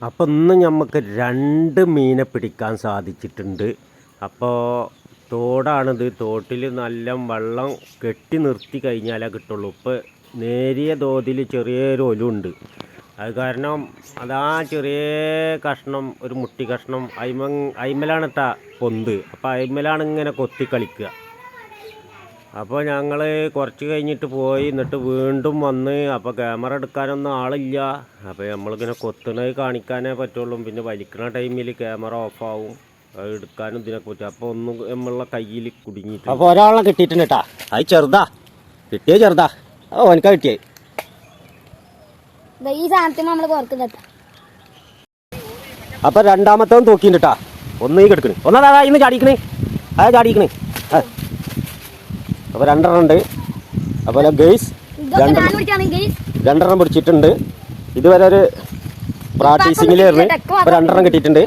അപ്പോൾ ഇന്ന് നമുക്ക് 2 മീനെ പിടിക്കാൻ സാധിച്ചിട്ടുണ്ട്. അപ്പോൾ തോടാണിത്. തോട്ടിൽ നല്ല വെള്ളം കെട്ടി നിർത്തി കഴിഞ്ഞാലേ കിട്ടുള്ളൂ. ഇപ്പോൾ നേരിയ തോതിൽ ചെറിയൊരു ഒലുണ്ട്. അത് കാരണം അതാ ചെറിയ കഷ്ണം, ഒരു മുട്ടി കഷ്ണം അയിമലാണ് പൊന്ത്. അപ്പോൾ അയിമലാണ് ഇങ്ങനെ കൊത്തി കളിക്കുക. അപ്പോൾ ഞങ്ങൾ കുറച്ച് കഴിഞ്ഞിട്ട് പോയി, എന്നിട്ട് വീണ്ടും വന്ന്. അപ്പോൾ ക്യാമറ എടുക്കാനൊന്നും ആളില്ല. അപ്പോൾ നമ്മളിങ്ങനെ കൊത്തുന്നത് കാണിക്കാനേ പറ്റുള്ളൂ. പിന്നെ വലിക്കുന്ന ടൈമിൽ ക്യാമറ ഓഫാവും. അത് എടുക്കാനും ഇതിനൊക്കെ പറ്റും. അപ്പോൾ ഒന്നും നമ്മളുടെ കയ്യിൽ കുടുങ്ങിയിട്ട്. അപ്പോൾ ഒരാളെ കിട്ടിയിട്ടുണ്ട് കേട്ടാ. അത് ചെറുതാ, കിട്ടിയേ ചെറുതാ. ഓ എനിക്ക് കിട്ടിയേ. ഈ സാധനത്തിന് നമ്മൾ കോർക്കുന്നുണ്ട്. അപ്പോൾ രണ്ടാമത്തവൻ തൂക്കിണ്ട് കേട്ടാ. ഒന്നീ കിടക്കണ്, ഒന്നതാ ഇന്ന് ചാടിക്കണേ. അതാ ചാടിക്കണേ. അപ്പോൾ 2 എണ്ണം ഉണ്ട്. അതുപോലെ ഗെയ്സ് 2 എണ്ണം പിടിച്ചിട്ടുണ്ട്. ഇതുവരെ ഒരു പ്രാക്ടീസിങ്ങിലായിരുന്നു. അപ്പോൾ 2 എണ്ണം കിട്ടിയിട്ടുണ്ട്.